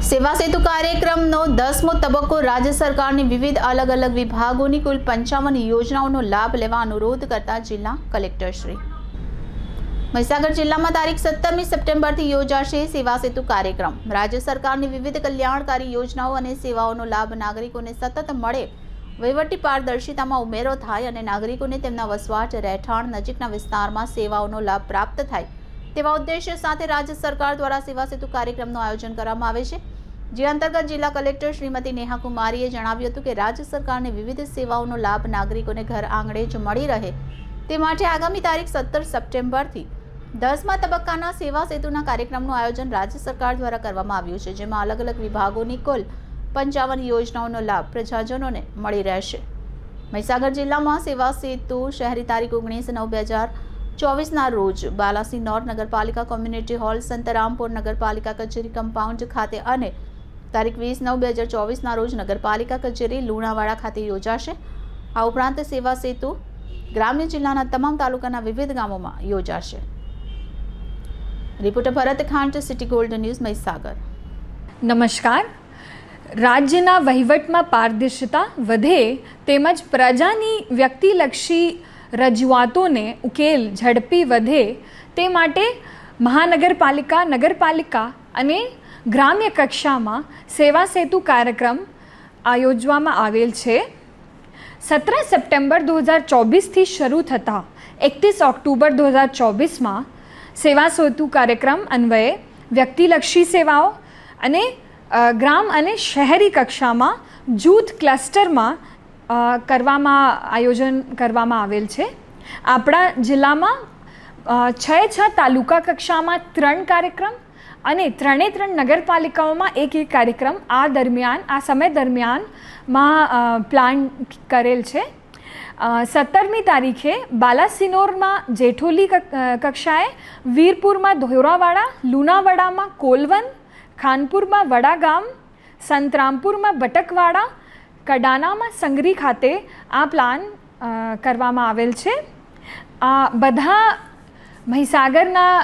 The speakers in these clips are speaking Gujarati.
સેવા સેતુ કાર્યક્રમનો 10મો તબક્કો રાજ્ય સરકારની વિવિધ અલગ અલગ વિભાગોની કુલ 55 યોજનાઓનો લાભ લેવા અનુરોધ કરતા જિલ્લા કલેક્ટર શ્રી મહીસાગર જિલ્લામાં તારીખ 17મી સપ્ટેમ્બરથી યોજાશે સેવા સેતુ કાર્યક્રમ। રાજ્ય સરકારની વિવિધ કલ્યાણકારી યોજનાઓ અને સેવાઓનો લાભ નાગરિકોને સતત મળે, વહીવટી પારદર્શિતામાં ઉમેરો થાય અને નાગરિકોને તેમના વસવાટ રહેઠાણ નજીકના વિસ્તારમાં સેવાઓનો લાભ પ્રાપ્ત થાય તેવા ઉદ્દેશ્ય સાથે રાજ્ય સરકાર દ્વારા સેવા સેતુ કાર્યક્રમનું આયોજન કરવામાં આવે છે। જે અંતર્ગત જિલ્લા કલેક્ટર શ્રીમતી નેહા કુમારીએ જણાવ્યું હતું કે રાજ્ય સરકારની વિવિધ સેવાઓનો લાભ નાગરિકોને ઘર આંગણે જ મળી રહે તે માટે આગામી તારીખ 17 સપ્ટેમ્બરથી 10મા તબક્કાના સેવા સેતુના કાર્યક્રમનું આયોજન રાજ્ય સરકાર દ્વારા કરવામાં આવ્યું છે, જેમાં અલગ અલગ વિભાગોની કુલ 55 યોજનાઓનો લાભ પ્રજાજનોને મળી રહેશે। મહીસાગર જિલ્લામાં સેવા સેતુ શહેરી તારીખ 19/9/2024ના રોજ બાલાસિનોર નગરપાલિકા કોમ્યુનિટી હોલ, સંતરામપુર નગરપાલિકા કચેરી કમ્પાઉન્ડ ખાતે અને તારીખ 20/9/2024ના રોજ નગરપાલિકા કચેરી લુણાવાડા ખાતે યોજાશે। આ ઉપરાંત સેવા સેતુ ગ્રામ્ય જિલ્લાના તમામ તાલુકાના વિવિધ ગામોમાં યોજાશે। Reporter Bharat Khant, City Gold News, Mahisagar. નમસ્કાર। રાજ્યના વહીવટમાં પારદર્શિતા વધે તેમજ પ્રજાની વ્યક્તિલક્ષી રજૂઆતોને ઉકેલ ઝડપી વધે તે માટે મહાનગરપાલિકા, નગરપાલિકા અને ગ્રામ્ય કક્ષામાં સેવા સેતુ કાર્યક્રમ આયોજવામાં આવેલ છે। 17 સપ્ટેમ્બર 2024થી શરૂ થતા 31 ઓક્ટોબર 2024માં સેવા સેતુ કાર્યક્રમ અન્વયે વ્યક્તિલક્ષી સેવાઓ અને ગ્રામ અને શહેરી કક્ષામાં જૂથ ક્લસ્ટરમાં આયોજન કરવામાં આવેલ છે। આપણા જિલ્લામાં 6 તાલુકા કક્ષામાં 3 કાર્યક્રમ અને 3 નગરપાલિકાઓમાં એક કાર્યક્રમ આ સમય દરમિયાનમાં પ્લાન કરેલ છે। 17મી તારીખે બાલાસિનોરમાં જેઠોલી કક્ષાએ, વીરપુરમાં ધોરાવાડા, લુણાવાડામાં કોલવન, ખાનપુરમાં વડાગામ, સંતરામપુરમાં બટકવાડા, કડાનામાં સંગરી ખાતે આ પ્લાન કરવામાં આવેલ છે। આ બધા મહીસાગરના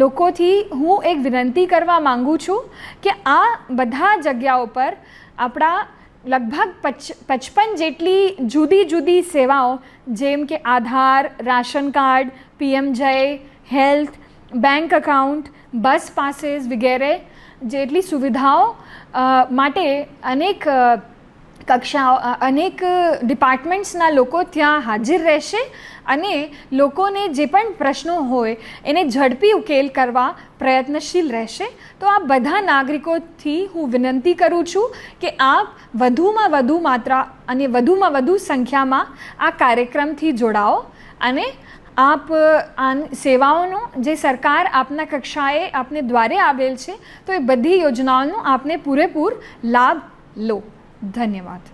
લોકોથી હું એક વિનંતી કરવા માંગુ છું કે આ બધા જગ્યાઓ પર આપણા લગભગ 55 જેટલી જુદી જુદી સેવાઓ જેમ કે આધાર, રાશન કાર્ડ, PM-જય, health, bank account, bus passes વગેરે જેટલી સુવિધાઓ માટે અનેક ડિપાર્ટમેન્ટ્સના લોકો ત્યાં હાજર રહેશે અને લોકોને જે પણ પ્રશ્નો હોય એને ઝડપી ઉકેલ કરવા પ્રયત્નશીલ રહેશે। તો આ બધા નાગરિકોથી હું વિનંતી કરું છું કે આપ વધુમાં વધુ માત્રા અને વધુમાં વધુ સંખ્યામાં આ કાર્યક્રમથી જોડાઓ અને આપ આ સેવાઓનો જે સરકાર આપના કક્ષાએ આપને દ્વારે આવેલ છે તો એ બધી યોજનાઓનો આપને પૂરેપૂર લાભ લો। ધન્યવાદ।